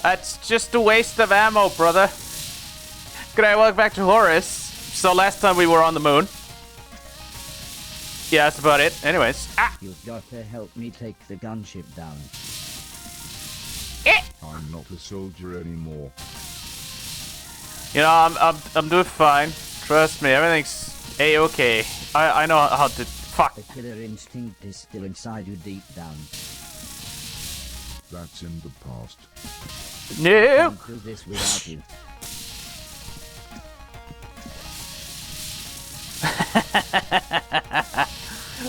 That's just a waste of ammo, brother. G'day, welcome back to Horace. So last time we were on the moon. Yeah, that's about it. Anyways. Ah! You've got to help me take the gunship down. I'm not a soldier anymore. You know, I'm doing fine. Trust me, everything's a-okay. I know how to... Fuck. The killer instinct is still inside you deep down. That's in the past. No! Can't do this without you.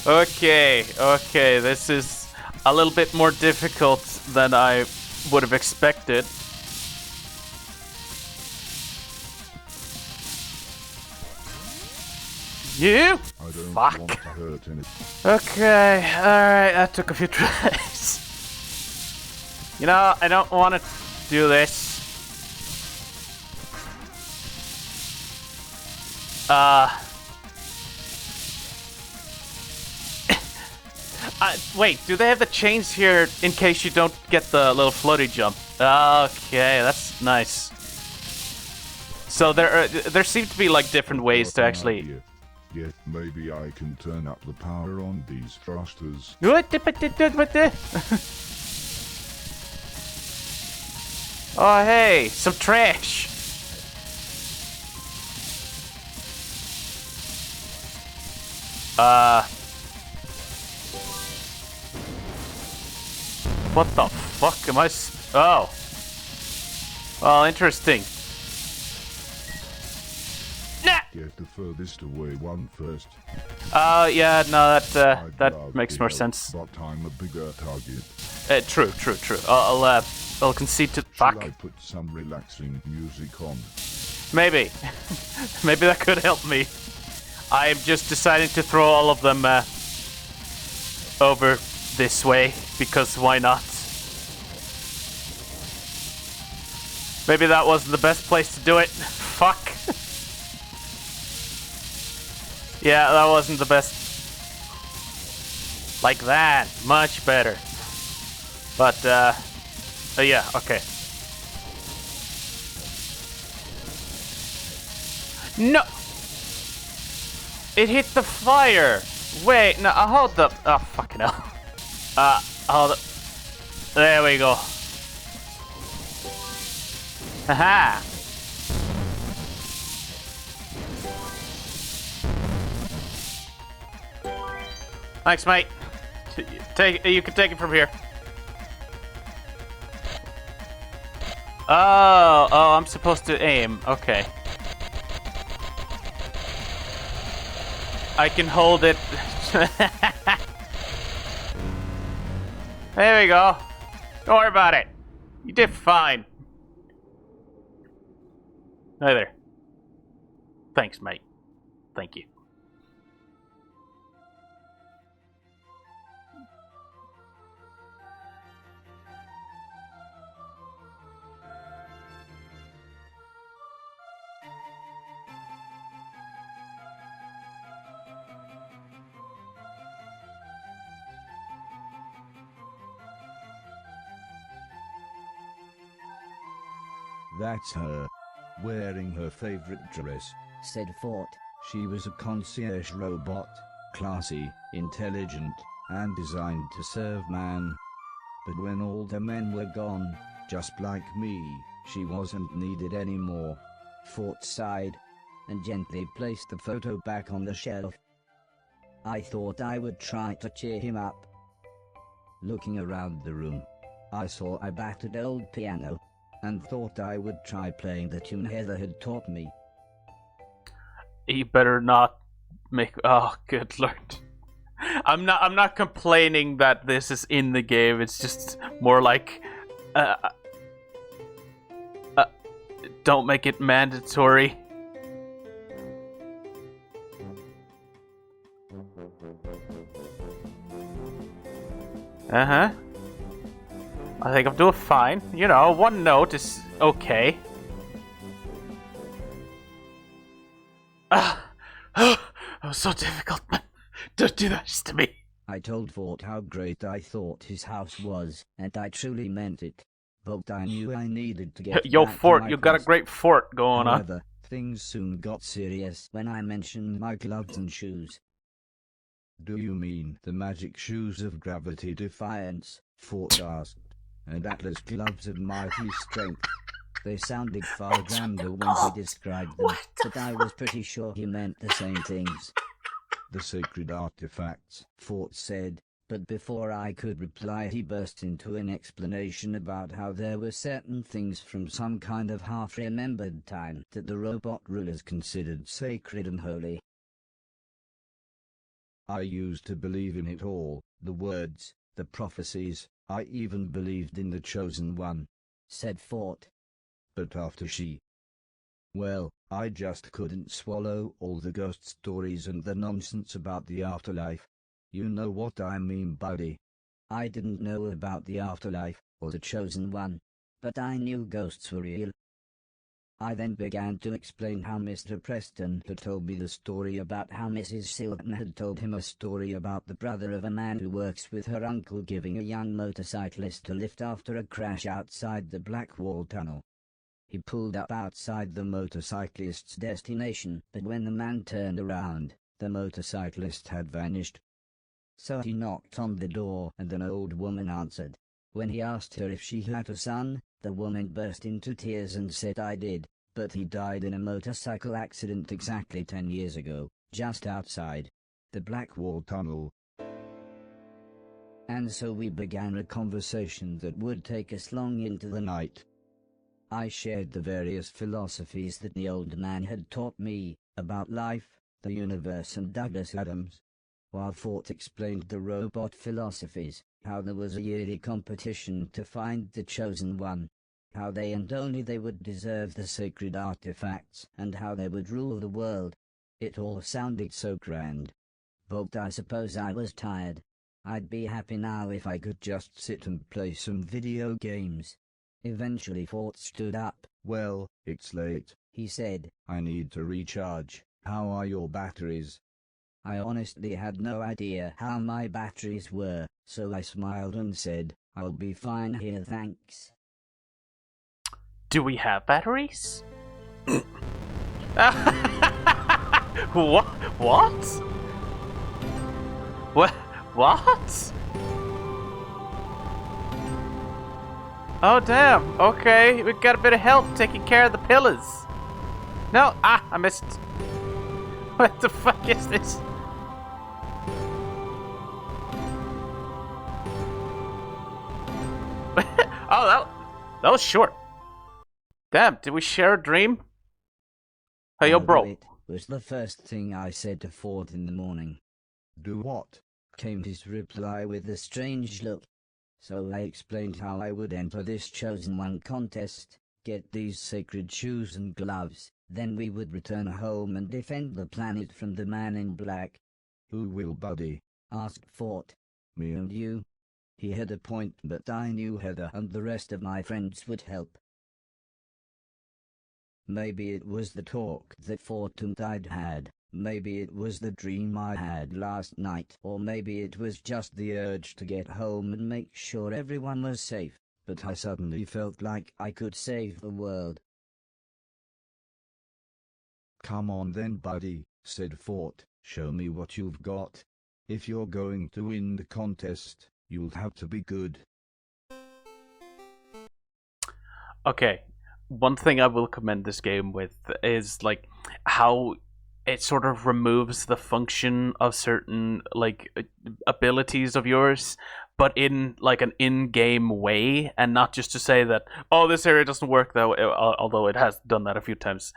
Okay, this is a little bit more difficult than I would have expected. You? I don't Fuck. want to hurt anything. Okay, alright, that took a few tries. You know, I don't want to do this. Wait, do they have the chains here in case you don't get the little floaty jump? Okay, that's nice. So there seem to be like different ways to actually... Yeah, maybe I can turn up the power on these thrusters. Oh hey, some trash. What the fuck am I oh. Well, interesting. Nah! Get the furthest away one first. Yeah, no, that I'd makes love more to sense. help, but I'm a bigger target. True. I'll concede to... Fuck. Should I put some relaxing music on? Maybe. Maybe that could help me. I'm just deciding to throw all of them over this way, because why not? Maybe that wasn't the best place to do it. Fuck. Yeah, that wasn't the best. Like that. Much better. But, yeah, okay. No! It hit the fire! Wait, no, hold up. Oh, fucking hell. Hold up. There we go. Haha! Thanks, mate. You can take it from here. Oh, I'm supposed to aim. Okay. I can hold it. There we go. Don't worry about it. You did fine. Hi there. Thanks, mate. Thank you. That's her. Wearing her favorite dress. Said Fort. She was a concierge robot. Classy, intelligent, and designed to serve man. But when all the men were gone, just like me, she wasn't needed anymore. Fort sighed and gently placed the photo back on the shelf. I thought I would try to cheer him up. Looking around the room, I saw a battered old piano, and thought I would try playing the tune Heather had taught me. You better not make... Oh, good lord. I'm not complaining that this is in the game. It's just more like... don't make it mandatory. Uh-huh. I think I'm doing fine. You know, one note is okay. That was so difficult, man. Don't do this to me. I told Fort how great I thought his house was, and I truly meant it. but I knew I needed to get Yo, back to fort, my you got a quest. great fort going on. However, things soon got serious when I mentioned my gloves and shoes. Do you mean the magic shoes of gravity defiance? Fort asked. And Atlas gloves of mighty strength. They sounded far grander when he described them, but I was pretty sure he meant the same things. The sacred artifacts, Fort said, but before I could reply he burst into an explanation about how there were certain things from some kind of half-remembered time that the robot rulers considered sacred and holy. I used to believe in it all, the words, the prophecies, I even believed in the Chosen One, said Fort. But after she... Well, I just couldn't swallow all the ghost stories and the nonsense about the afterlife. You know what I mean, buddy. I didn't know about the afterlife, or the Chosen One, but I knew ghosts were real. I then began to explain how Mr. Preston had told me the story about how Mrs. Silton had told him a story about the brother of a man who works with her uncle giving a young motorcyclist a lift after a crash outside the Blackwall Tunnel. He pulled up outside the motorcyclist's destination, but when the man turned around, the motorcyclist had vanished. So he knocked on the door and an old woman answered. When he asked her if she had a son, the woman burst into tears and said I did, but he died in a motorcycle accident exactly 10 years ago, just outside the Blackwall Tunnel. And so we began a conversation that would take us long into the night. I shared the various philosophies that the old man had taught me, about life, the universe and Douglas Adams, while Fort explained the robot philosophies, how there was a yearly competition to find the Chosen One, how they and only they would deserve the sacred artifacts, and how they would rule the world. It all sounded so grand. But I suppose I was tired. I'd be happy now if I could just sit and play some video games. Eventually Fort stood up. Well, it's late, he said. I need to recharge. How are your batteries? I honestly had no idea how my batteries were, so I smiled and said, I'll be fine here, thanks. Do we have batteries? What? What? What? What? Oh damn, okay, we got a bit of help taking care of the pillars. No, I missed. What the fuck is this? Oh, that was short. Damn, did we share a dream? Hey, yo, bro. It was the first thing I said to Ford in the morning. Do what? Came his reply with a strange look. So I explained how I would enter this Chosen One contest, get these sacred shoes and gloves, then we would return home and defend the planet from the man in black. Who will, buddy? Asked Fort. Me And you? He had a point, but I knew Heather and the rest of my friends would help. Maybe it was the talk that Fort and I'd had, maybe it was the dream I had last night, or maybe it was just the urge to get home and make sure everyone was safe, but I suddenly felt like I could save the world. Come on then, buddy, said Fort, show me what you've got. If you're going to win the contest, you'll have to be good. Okay, one thing I will commend this game with is like how it sort of removes the function of certain like abilities of yours, but in like an in-game way, and not just to say that, oh, this area doesn't work though, although it has done that a few times.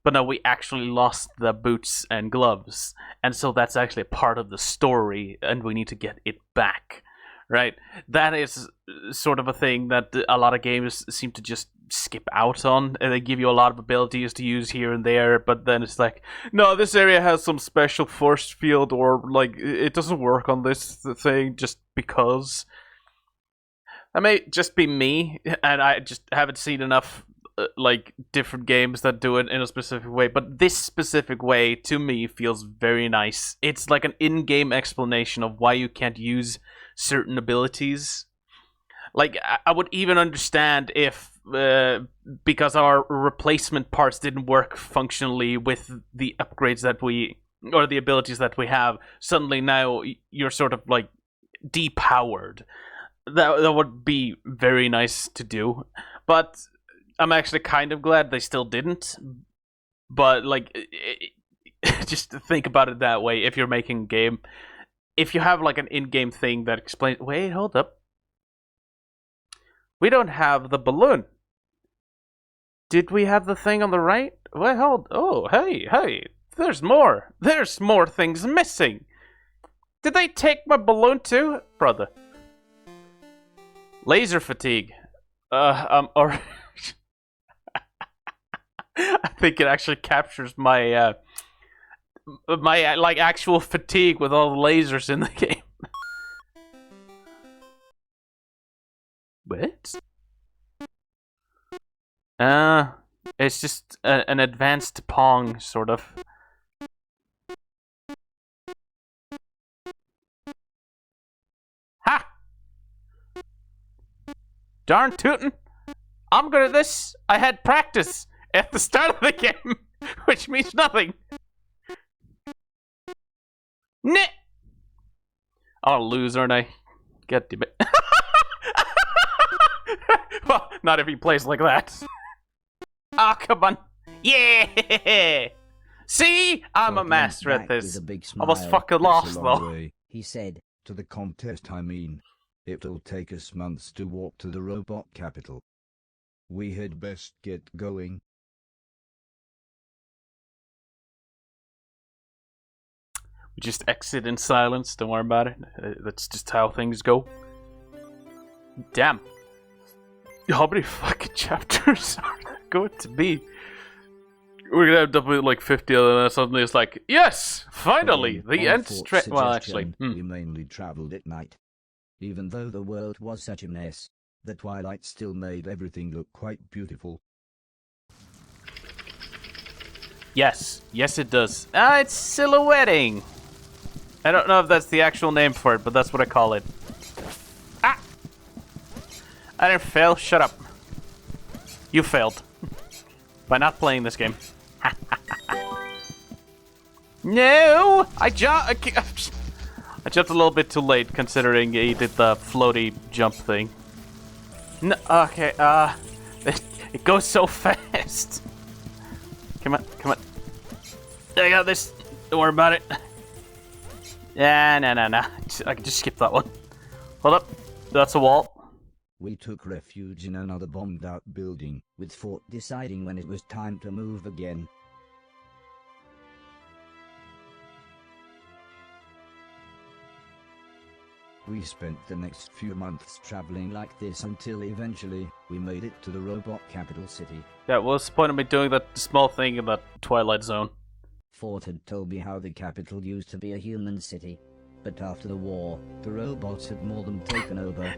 But no, we actually lost the boots and gloves, and so that's actually a part of the story, and we need to get it back. Right? That is sort of a thing that a lot of games seem to just skip out on, and they give you a lot of abilities to use here and there, but then it's like, no, this area has some special force field, or like it doesn't work on this thing just because. That may just be me, and I just haven't seen enough like different games that do it in a specific way, but this specific way to me feels very nice. It's like an in-game explanation of why you can't use certain abilities. Like, I would even understand if, because our replacement parts didn't work functionally with the upgrades that we, or the abilities that we have, suddenly now you're sort of like depowered. That would be very nice to do. But I'm actually kind of glad they still didn't. But, like, just think about it that way if you're making a game. If you have, like, an in-game thing that explains... Wait, hold up. We don't have the balloon. Did we have the thing on the right? Well, hold... Oh, hey. There's more. There's more things missing. Did they take my balloon too? Brother. Laser fatigue. Or... I think it actually captures my, like, actual fatigue with all the lasers in the game. What? It's just an advanced Pong, sort of. Ha! Darn tootin'! I'm good at this. I had practice at the start of the game, which means nothing. Nah! I'll lose, aren't I? God damn it. Well, not if he plays like that. Ah, oh, come on. Yeah! See? I'm a master at this. Almost fucking lost, though. Way, he said. To the contest, I mean. It'll take us months to walk to the robot capital. We had best get going. We just exit in silence, don't worry about it. That's just how things go. Damn. How many fucking chapters are there going to be? We're gonna end up with like 50 and then suddenly it's like, yes! Finally! The end straight. Well, actually. We mainly travelled at night. Even though the world was such a mess, the twilight still made everything look quite beautiful. Yes. Yes, it does. Ah, it's silhouetting! I don't know if that's the actual name for it, but that's what I call it. Ah! I didn't fail. Shut up. You failed. By not playing this game. No! I jumped a little bit too late, considering he did the floaty jump thing. No, okay, it goes so fast. Come on. I got this. Don't worry about it. Yeah, no. I can just skip that one. Hold up. That's a wall. We took refuge in another bombed-out building, with Fort deciding when it was time to move again. We spent the next few months traveling like this until eventually, we made it to the robot capital city. Yeah, what's the point of me doing that small thing in that Twilight Zone? Fort had told me how the capital used to be a human city, but after the war, the robots had more than taken over.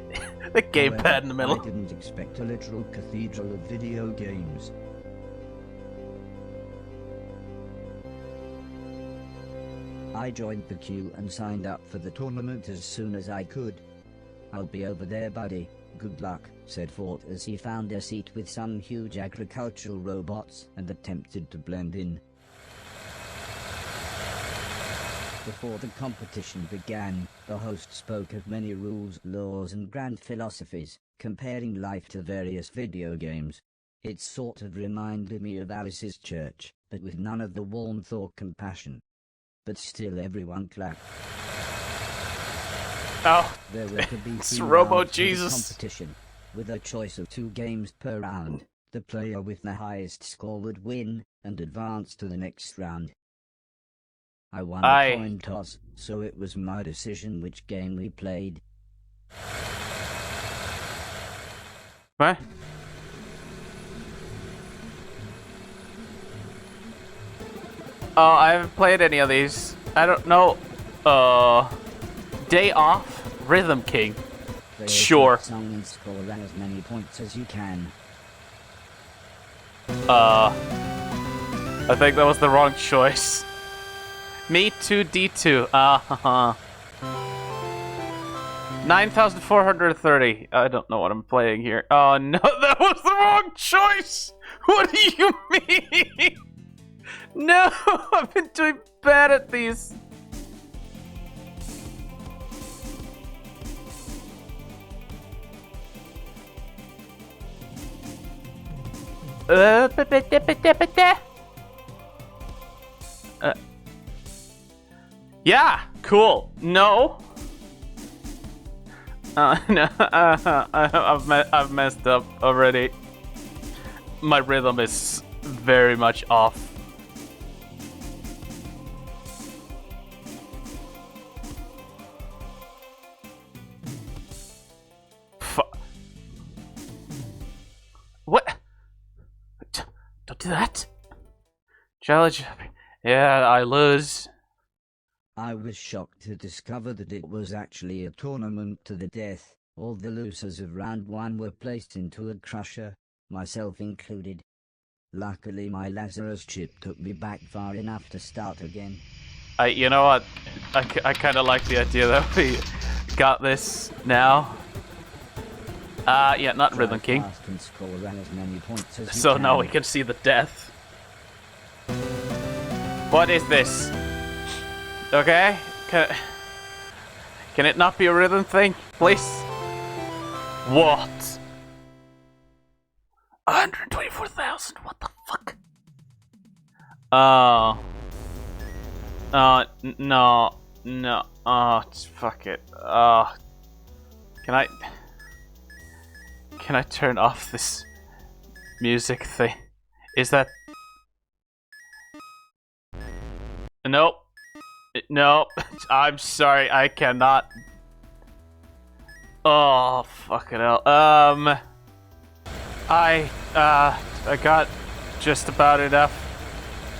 The gamepad in the middle. I didn't expect a literal cathedral of video games. I joined the queue and signed up for the tournament as soon as I could. I'll be over there, buddy. Good luck, said Fort as he found a seat with some huge agricultural robots and attempted to blend in. Before the competition began, the host spoke of many rules, laws and grand philosophies, comparing life to various video games. It sort of reminded me of Alice's church, but with none of the warmth or compassion. But still everyone clapped. Oh, there were to be it's 3 Robo rounds for the Jesus. competition, with a choice of 2 games per round. The player with the highest score would win, and advance to the next round. I won the coin toss, so it was my decision which game we played. What? Oh, I haven't played any of these. I don't know. Day Off, Rhythm King. Play a Sure. short song and score as many points as you can. I think that was the wrong choice. Me 2D2. 9,430. I don't know what I'm playing here. Oh no, that was the wrong choice! What do you mean? No, I've been doing bad at these. Yeah, cool. No. No, I've messed up already. My rhythm is very much off. What? Don't do that. Challenge. Yeah, I lose. I was shocked to discover that it was actually a tournament to the death. All the losers of round 1 were placed into a crusher, myself included. Luckily my Lazarus chip took me back far enough to start again. You know what? I kind of like the idea that we got this now. Yeah, not Rhythm King. So now we can see the death. What is this? Okay, can it not be a rhythm thing, please? What? 124,000. What the fuck? No. Fuck it. Can I turn off this music thing? Is that? Nope. No, I'm sorry, I cannot. Oh, fucking hell. I got just about enough.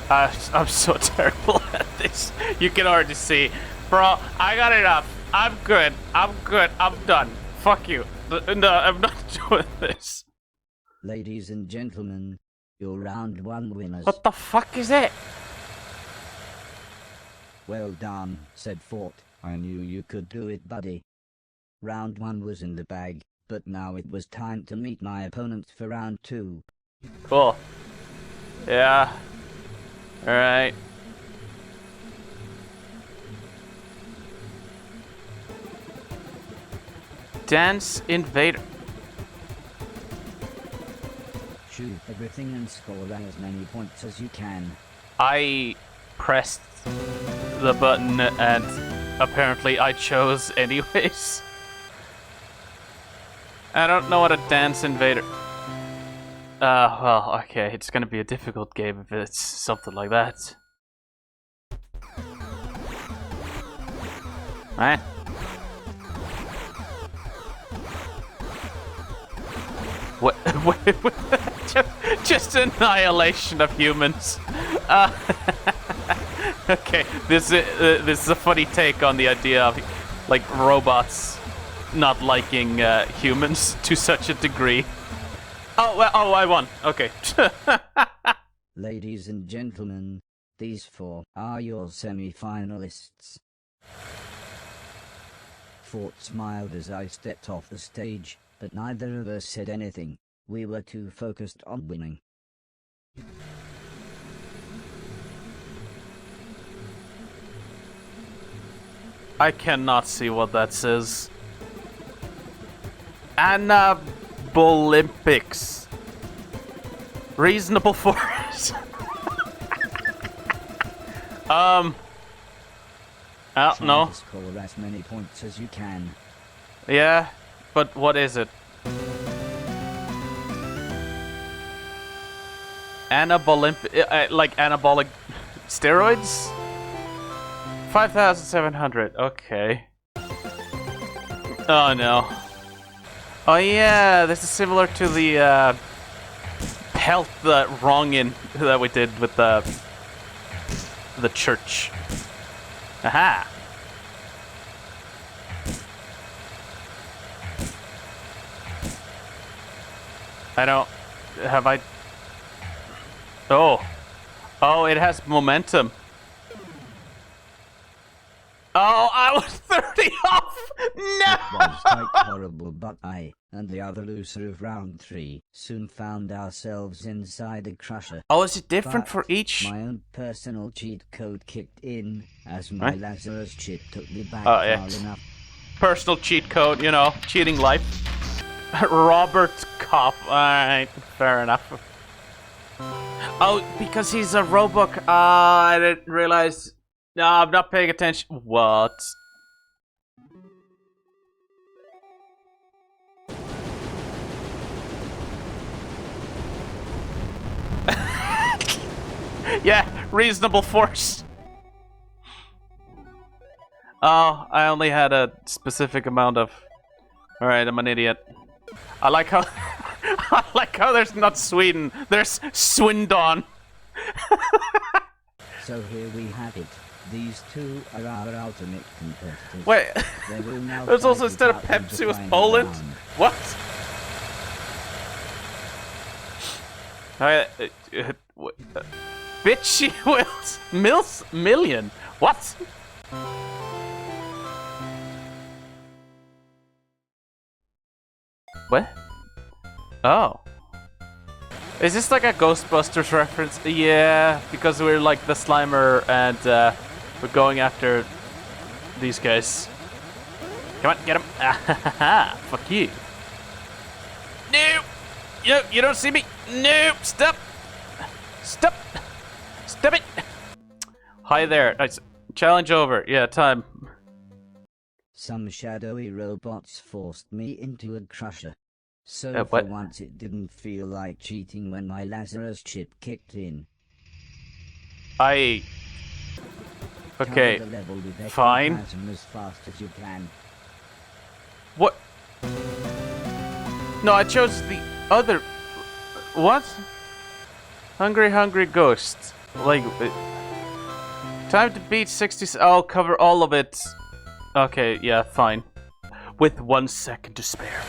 I'm so terrible at this. You can already see. Bro, I got enough. I'm good. I'm done. Fuck you. No, I'm not doing this. Ladies and gentlemen, your round 1 winners. What the fuck is it? Well done, said Fort. I knew you could do it, buddy. Round 1 was in the bag, but now it was time to meet my opponents for round 2. Cool. Yeah. Alright. Dance Invader. Shoot everything and score as many points as you can. I pressed the button and apparently I chose anyways. I don't know what a Dance Invader. Well, okay, it's gonna be a difficult game if it's something like that. Right? What? Just annihilation of humans. Okay, this is a funny take on the idea of like robots not liking humans to such a degree. Oh, well, oh, I won. Okay. Ladies and gentlemen, these 4 are your semi-finalists. Fort smiled as I stepped off the stage, but neither of us said anything. We were too focused on winning. I cannot see what that says. Olympics. Reasonable force. I don't know. Score as many points as you can. Yeah, but what is it? Like anabolic steroids? 5,700. Okay. Oh no. Oh yeah, this is similar to the health wrongin that we did with the church. Aha. I don't have I. Oh, it has momentum. Oh, I was 30 off! No! It was quite horrible, but I and the other loser of round 3 soon found ourselves inside a crusher. Oh, is it different But for each? my own personal cheat code kicked in as my Right. Lazarus chip took me back Oh, far yeah. enough. Personal cheat code, you know, cheating life. Robert Cop. Alright, fair enough. Oh, because he's a Roebuck. I didn't realize. No, I'm not paying attention. What? Yeah, reasonable force. Oh, I only had a specific amount of. Alright, I'm an idiot. I like how I like how there's not Sweden, there's Swindon. So here we have it. These two are our ultimate competitors. Wait, They will now there's also fight instead of it out in the Pepsi was final Poland? round. What? Bitchy Wills Million? What? What? Oh. Is this like a Ghostbusters reference? Yeah, because we're like the Slimer and we're going after these guys. Come on, get him. Fuck you. No! You don't see me. No! Stop! Stop! Stop it! Hi there. Nice. Challenge over. Yeah, time. Some shadowy robots forced me into a crusher. So for what? once it didn't feel like cheating when my Lazarus chip kicked in. Okay. Cover the level with Fine. ectoplasm as fast as you can. What? No, I chose the other. What? Hungry Ghost. Like. Time to beat 60. I'll cover all of it. Okay, yeah, fine. With 1 second to spare.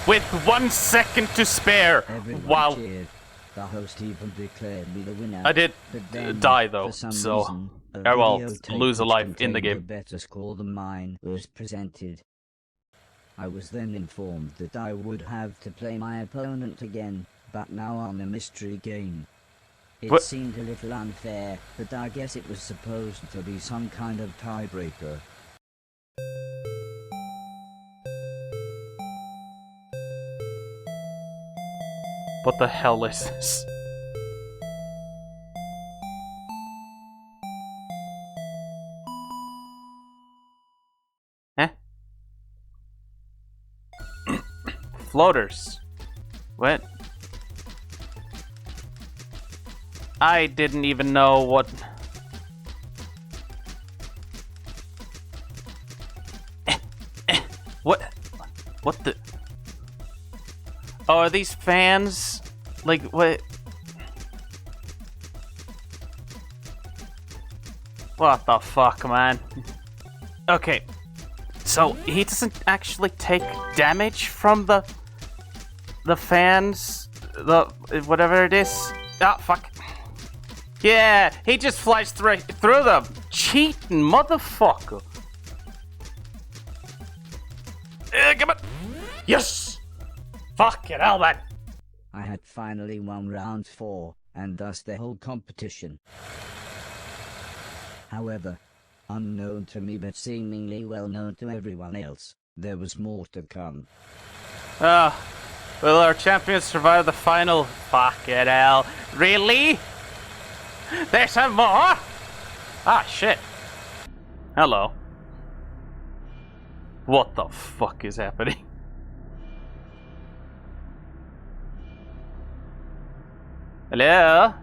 With 1 second to spare! Everyone Wow. cheered. The host even declared me the winner. I did But then, die though, for some so. reason, I will videotape lose a which life in the contained a game. better score than mine was presented. I was then informed that I would have to play my opponent again, but now on a mystery game. It What? seemed a little unfair, but I guess it was supposed to be some kind of tiebreaker. What the hell is this? Eh? Floaters. What? I didn't even know what... What? What the... Oh, are these fans? Like, what? What the fuck, man? Okay. So, he doesn't actually take damage from the fans? The... whatever it is? Ah, fuck. Yeah, he just flies through them. Cheating motherfucker. Come on. Yes! Fucking hell, man. I had finally won round 4, and thus the whole competition. However, unknown to me but seemingly well known to everyone else, there was more to come. Ah, will our champions survive the final? Fucking hell. Really? There's some more? Ah, shit. Hello. What the fuck is happening? Hello?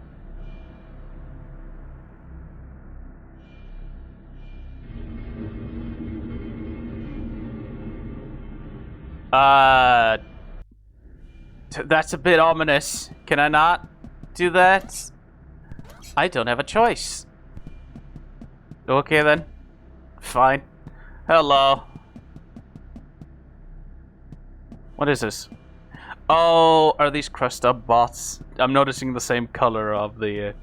That's a bit ominous. Can I not do that? I don't have a choice. Okay then. Fine. Hello. What is this? Oh, are these crushed up bots? I'm noticing the same color of the...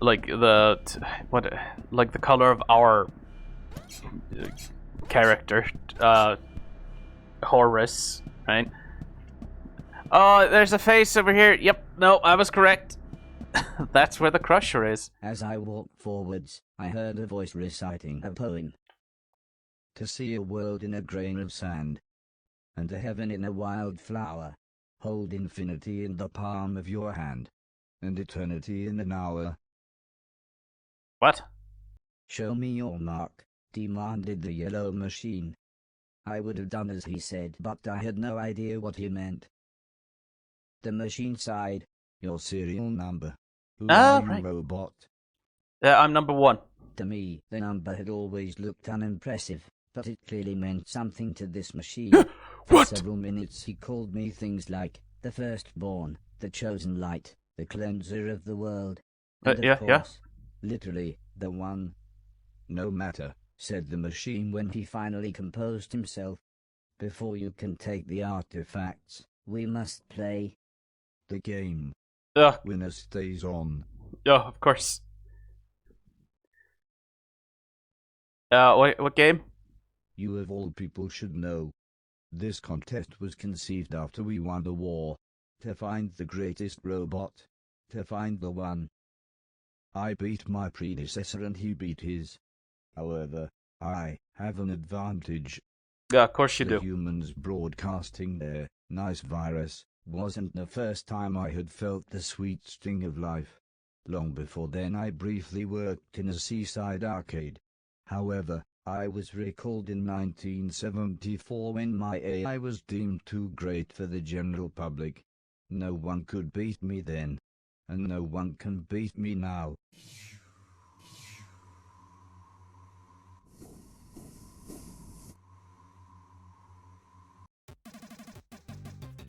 like like the color of our character, Horace, right? Oh, there's a face over here. Yep, no, I was correct. That's where the crusher is. As I walked forwards, I heard a voice reciting a poem. To see a world in a grain of sand, and a heaven in a wild flower, hold infinity in the palm of your hand, and eternity in an hour. What? Show me your mark, demanded the yellow machine. I would have done as he said, but I had no idea what he meant. The machine sighed. Your serial number. Who Ah, are you, right. robot? I'm number 1. To me, the number had always looked unimpressive, but it clearly meant something to this machine. For What? several minutes he called me things like the firstborn, the chosen light, the cleanser of the world, and of Yeah. course, literally, the one. No matter, Said the machine when he finally composed himself. Before you can take the artifacts, we must play. the game. Ugh. Winner stays on. Oh, of course. What game? You of all people should know. This contest was conceived after we won the war. To find the greatest robot. To find the one. I beat my predecessor and he beat his. However, I have an advantage. Yeah, of course you The do. humans broadcasting their nice virus wasn't the first time I had felt the sweet sting of life. Long before then I briefly worked in a seaside arcade. However, I was recalled in 1974 when my AI was deemed too great for the general public. No one could beat me then, and no one can beat me now.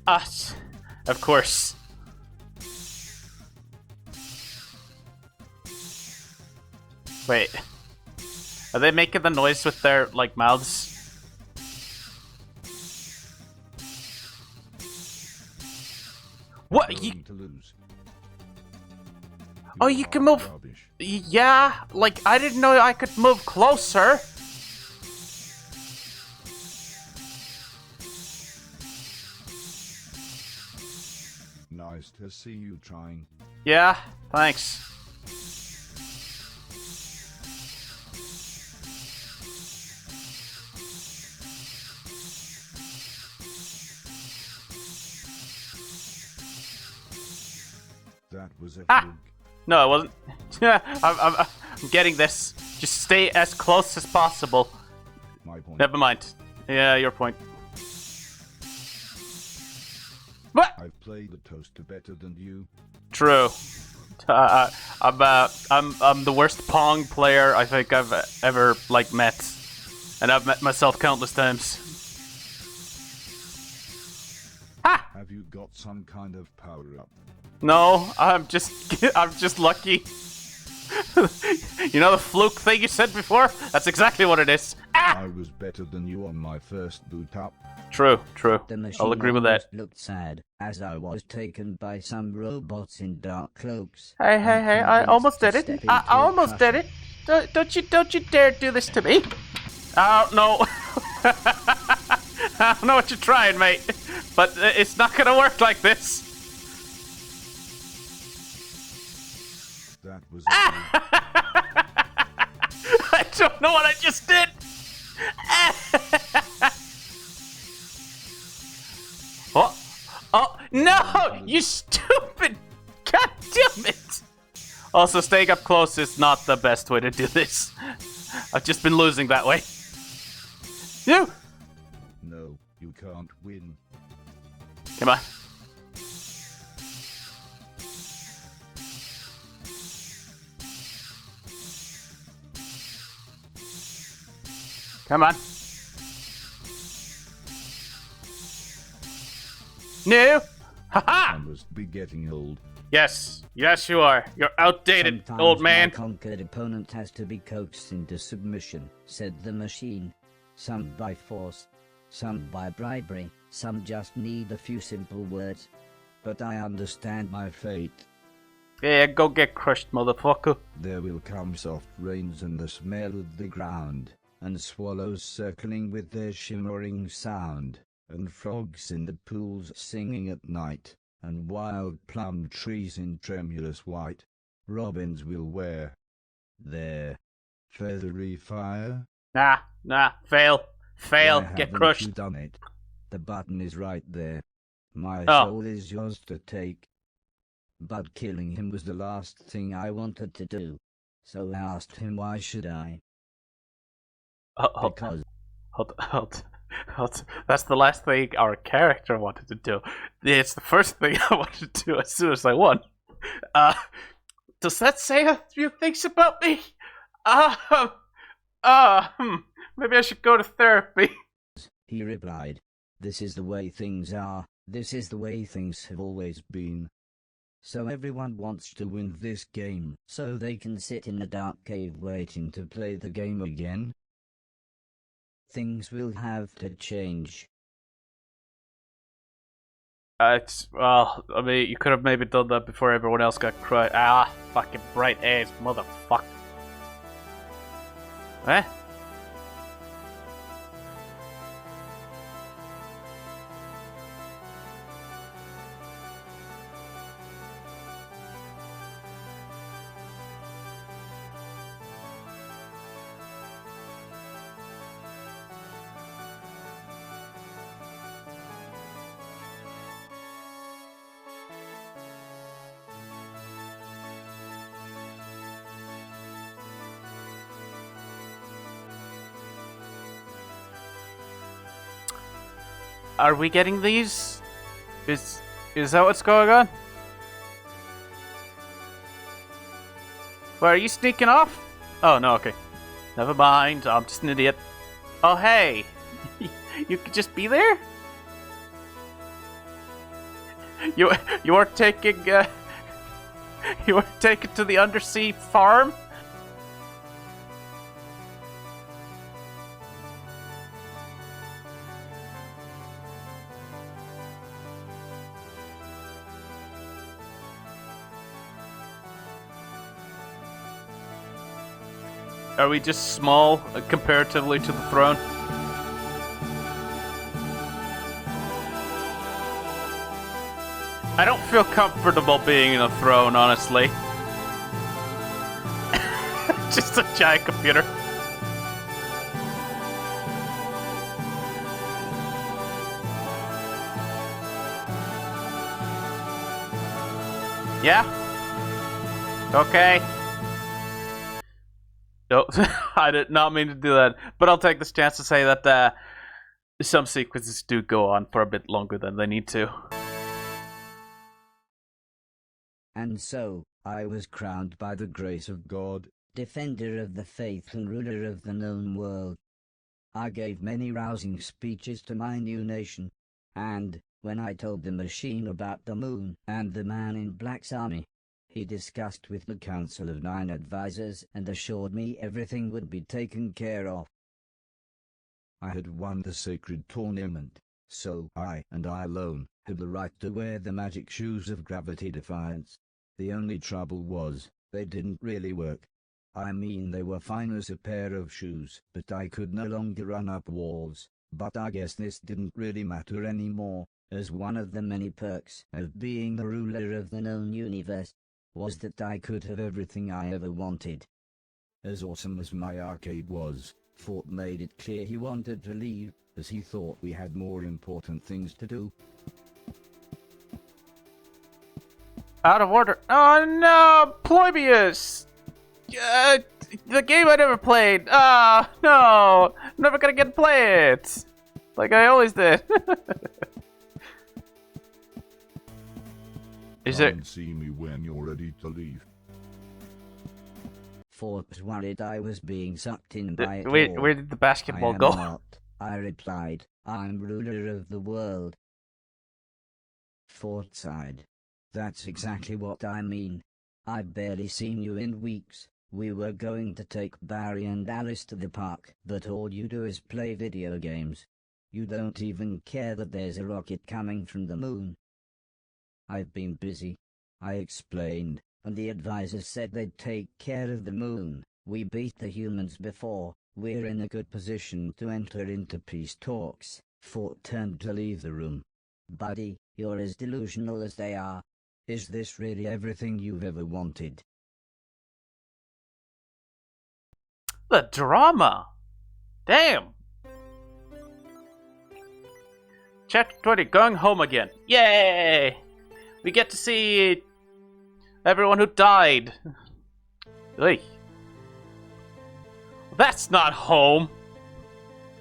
Us. Of course. Wait. Are they making the noise with their, like, mouths? What? Going to lose. Oh, you can move. Rubbish. Yeah, like, I didn't know I could move closer. Nice to see you trying. Yeah, thanks. That was a Ah! fluke. No, it wasn't. I'm getting this. Just stay as close as possible. My point. Never mind. Yeah, your point. What? I've played the toaster better than you. True. I'm the worst Pong player I think I've ever like met, and I've met myself countless times. Ha! Have you got some kind of power up? No, I'm just lucky. You know the fluke thing you said before? That's exactly what it is. Ah! I was better than you on my first boot up. True, true. The machine I'll agree with that. almost looked sad, as I was taken by some robots in dark cloaks. Hey, and I almost convinced did to it. step I into a almost did crusher. it. Don't you dare do this to me. Oh, no. I don't know what you're trying, mate, but it's not gonna work like this. That was I don't know what I just did. Oh, oh, no, you stupid. God damn it. Also, staying up close is not the best way to do this. I've just been losing that way. You. No, you can't win. Come on. Come on. No. I Haha. must be getting old. Yes. Yes, you are. You're outdated, Sometimes old man. my conquered opponent has to be coaxed into submission, said the machine. Some by force, some by bribery, some just need a few simple words. But I understand my fate. Yeah, go get crushed, motherfucker. There will come soft rains and the smell of the ground, and swallows circling with their shimmering sound, and frogs in the pools singing at night, and wild plum trees in tremulous white. Robins will wear their feathery fire. Nah, fail. Fail, Why get haven't crushed. you done it? The button is right there. My Oh. soul is yours to take. But killing him was the last thing I wanted to do. So I asked him, why should I? Because Hold. That's the last thing our character wanted to do. It's the first thing I wanted to do as soon as I won. Does that say a few things about me? Maybe I should go to therapy. he replied, this is the way things are. This is the way things have always been. So everyone wants to win this game, so they can sit in a dark cave waiting to play the game again. Things will have to change. Well, I mean, you could have maybe done that before everyone else got crushed. Fucking bright A's, motherfucker. Eh? Are we getting these? Is that what's going on? Why, are you sneaking off? Oh, no, okay. Never mind, I'm just an idiot. Oh, hey! You could just be there? You weren't taking, you weren't taken to the undersea farm? Are we just small comparatively to the throne? I don't feel comfortable being in a throne, honestly. Just a giant computer. Yeah? Okay. No, I did not mean to do that, but I'll take this chance to say that some sequences do go on for a bit longer than they need to. And so, I was crowned by the grace of God, defender of the faith and ruler of the known world. I gave many rousing speeches to my new nation, and, when I told the machine about the moon and the man in black's army, he discussed with the Council of 9 advisors and assured me everything would be taken care of. I had won the sacred tournament, so I, and I alone, had the right to wear the magic shoes of gravity defiance. The only trouble was, they didn't really work. I mean, they were fine as a pair of shoes, but I could no longer run up walls. But I guess this didn't really matter anymore, as one of the many perks of being the ruler of the known universe was that I could have everything I ever wanted. As awesome as my arcade was, Fort made it clear he wanted to leave, as he thought we had more important things to do. Out of order. Oh no, Ploibius! The game I never played. Ah, no, I'm never gonna get to play it, like I always did. Is Come it? and see me when you're ready to leave. Fort worried I was being sucked in by it all. Where did the basketball I am go? not, I replied. I'm ruler of the world. Fort sighed. That's exactly what I mean. I've barely seen you in weeks. We were going to take Barry and Alice to the park, but all you do is play video games. You don't even care that there's a rocket coming from the moon. I've been busy, I explained, and the advisors said they'd take care of the moon. We beat the humans before. We're in a good position to enter into peace talks. Fort turned to leave the room. Buddy, you're as delusional as they are. Is this really everything you've ever wanted? The drama! Damn! Chapter 20, going home again. Yay! We get to see everyone who died. Oy. That's not home.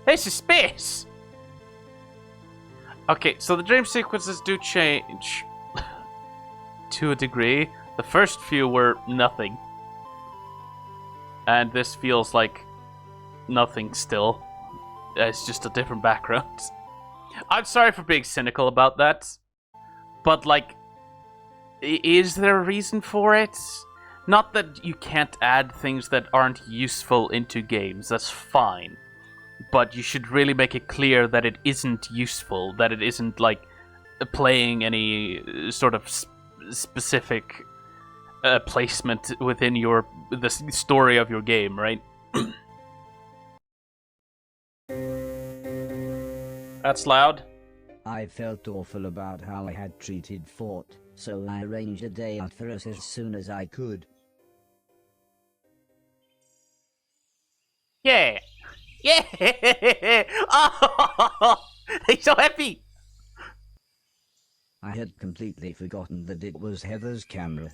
This is space. Okay, so the dream sequences do change to a degree. The first few were nothing. And this feels like nothing still. It's just a different background. I'm sorry for being cynical about that. But, like, is there a reason for it? Not that you can't add things that aren't useful into games, that's fine. But you should really make it clear that it isn't useful, that it isn't, like, playing any sort of specific placement within the story of your game, right? That's loud. I felt awful about how I had treated Fort, so I arranged a day out for us as soon as I could. Yeah! Yeah! Oh! He's so happy! I had completely forgotten that it was Heather's camera.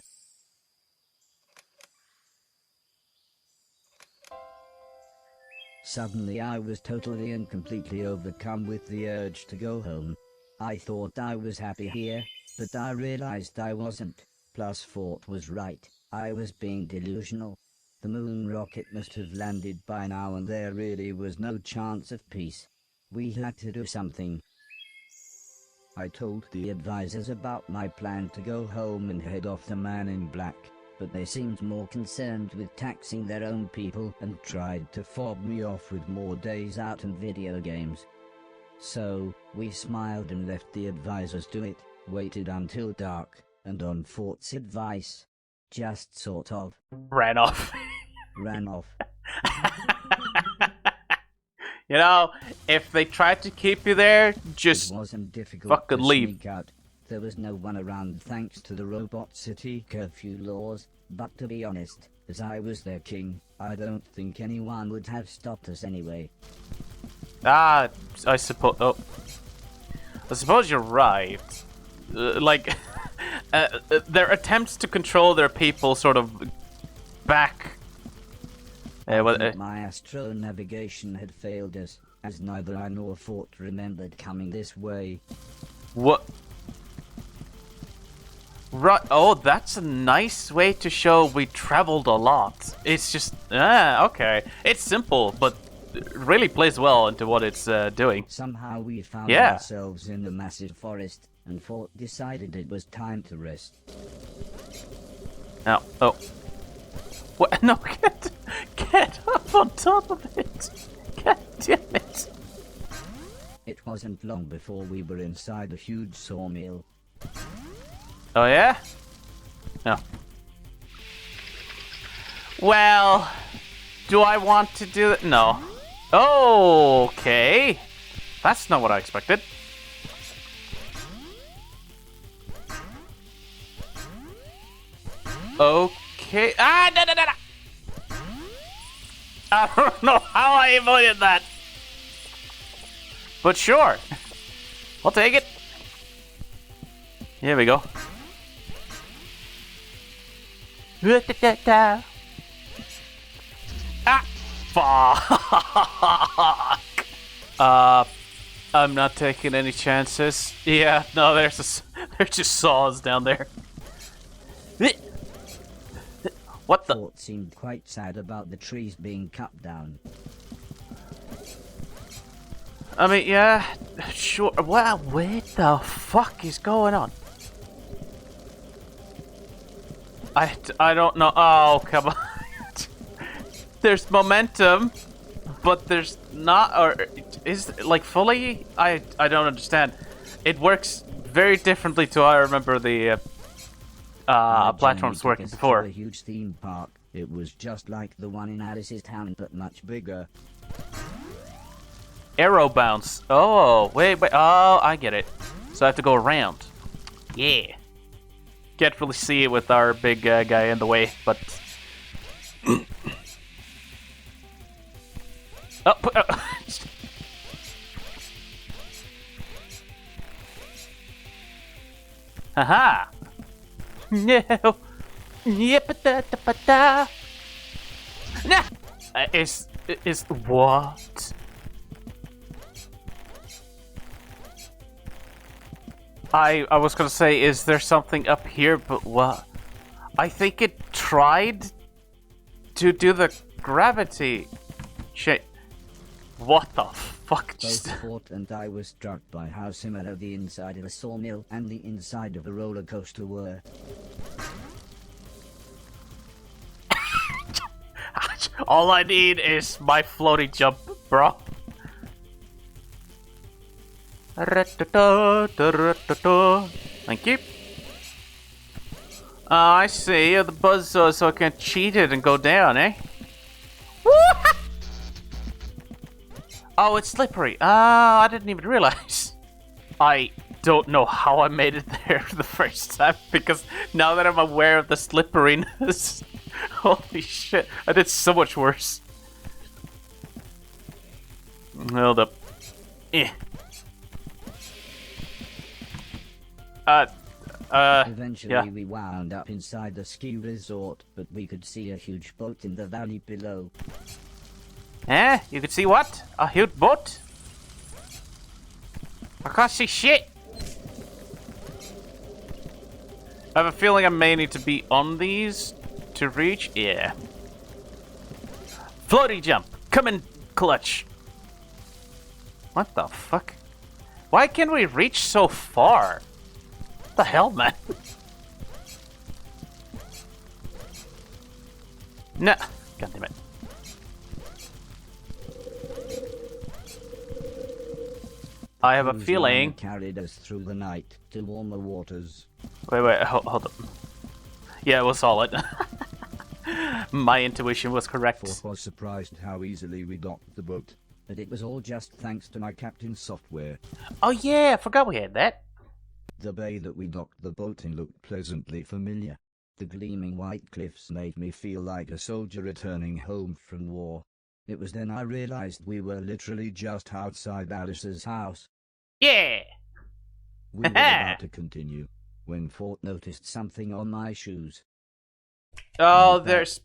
Suddenly I was totally and completely overcome with the urge to go home. I thought I was happy here, but I realized I wasn't. Plus Fort was right, I was being delusional. The moon rocket must have landed by now and there really was no chance of peace. We had to do something. I told the advisors about my plan to go home and head off the Man in Black, but they seemed more concerned with taxing their own people and tried to fob me off with more days out and video games. So, we smiled and left the advisors to it, waited until dark, and on Fort's advice, just sort of ran off. ran off. You know, if they tried to keep you there, just it wasn't difficult fucking to leave. sneak out. There was no one around thanks to the Robot City curfew laws, but to be honest, as I was their king, I don't think anyone would have stopped us anyway. I suppose. Oh, I suppose you're right. Their attempts to control their people sort of back. My astro navigation had failed us, as neither I nor Fort remembered coming this way. What? Right. Oh, that's a nice way to show we traveled a lot. It's just okay. It's simple, but it really plays well into what it's doing. Somehow we found ourselves in a massive forest, and Fort decided it was time to rest. Now, oh. What? No, get up on top of it. God damn it. It wasn't long before we were inside a huge sawmill. Oh, yeah? No. Well, do I want to do it? No. Okay. That's not what I expected. Okay. Ah, no. I don't know how I avoided that. But sure. I'll take it. Here we go. Ah! Fuck! I'm not taking any chances. Yeah, no, there's just saws down there. What the? Fort seemed quite sad about the trees being cut down. I mean, yeah, sure. Well, what the fuck is going on? I don't know. Oh, come on. There's momentum, but there's not, or is like fully? I don't understand. It works very differently to how I remember the platforms working To before. a huge theme park. It was just like the one in Alice's town, but much bigger. Arrow bounce. Oh, wait. Oh, I get it. So I have to go around. Yeah. Can't really see it with our big guy in the way, but... oh. Haha. No. Yep-a-da-da-ba-da. Nah. Is what? I was gonna say, is there something up here? But what? I think it tried to do the gravity shit. What the fuck? Both Fort and I were struck by how similar the inside of a sawmill and the inside of a roller coaster were. All I need is my floaty jump, bro. Thank you. I see. The buzzsaw, so I can cheat it and go down, eh? Oh, it's slippery. I didn't even realize. I don't know how I made it there the first time, because now that I'm aware of the slipperiness, holy shit, I did so much worse. Hold up. Eventually yeah. we wound up inside the ski resort, but we could see a huge boat in the valley below. Eh? You could see what? A huge boat? I can't see shit. I have a feeling I may need to be on these to reach. Yeah. Floaty jump. Come in, clutch. What the fuck? Why can't we reach so far? What the hell, man? Nah. God damn it. I have a Whose feeling. line carried us through the night to warmer waters. Wait, hold up. Yeah, it was solid. My intuition was correct. Fort was surprised how easily we docked the boat. But it was all just thanks to my captain's software. Oh yeah, I forgot we had that. The bay that we docked the boat in looked pleasantly familiar. The gleaming white cliffs made me feel like a soldier returning home from war. It was then I realized we were literally just outside Alice's house. Yeah. We were about to continue when Fort noticed something on my shoes. Oh, And with that, there's.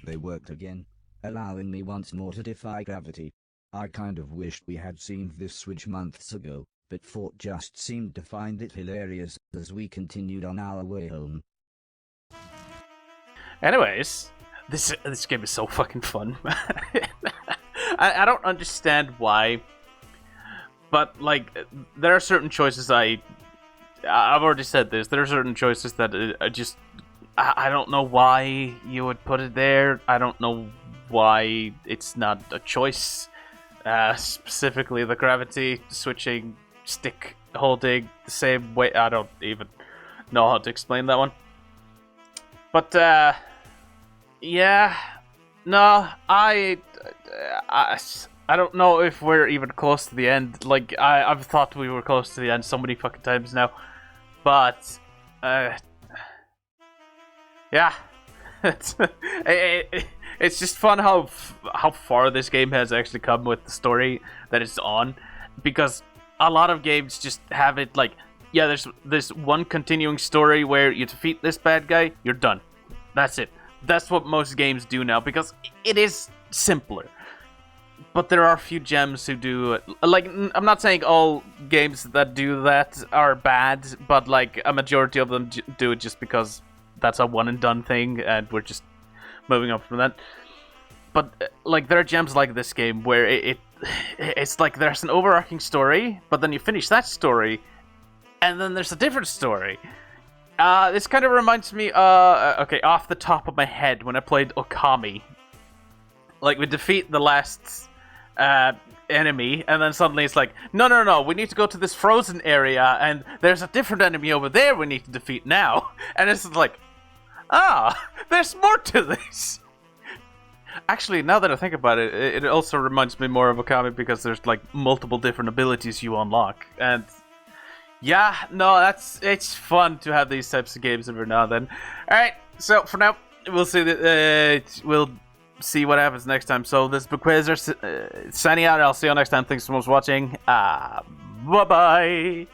They worked again, allowing me once more to defy gravity. I kind of wished we had seen this switch months ago, but Fort just seemed to find it hilarious as we continued on our way home. Anyways, this game is so fucking fun. I don't understand why, but like there are certain choices I've already said this. There are certain choices that I don't know why you would put it there. I don't know why it's not a choice. Specifically, the gravity switching, stick holding the same way. I don't even know how to explain that one. But yeah, no, I don't know if we're even close to the end. Like I've thought we were close to the end so many fucking times now, but yeah, it's just fun how far this game has actually come with the story that it's on, because a lot of games just have it like, yeah, there's this one continuing story where you defeat this bad guy, you're done. That's it. That's what most games do now, because it is simpler. But there are a few gems who do it. Like, I'm not saying all games that do that are bad, but like a majority of them do it just because that's a one and done thing, and we're just moving on from that. But like there are gems like this game where it's like there's an overarching story, but then you finish that story, and then there's a different story. This kind of reminds me, okay, off the top of my head, when I played Okami. Like, we defeat the last enemy, and then suddenly it's like, no, we need to go to this frozen area, and there's a different enemy over there we need to defeat now. And it's like, Ah, there's more to this. Actually, now that I think about it, it also reminds me more of Okami because there's like multiple different abilities you unlock, and yeah, no, it's fun to have these types of games every now and then. All right, so for now, we'll see what happens next time. So this is Quazzar signing out. I'll see you next time. Thanks so much for watching. Bye bye.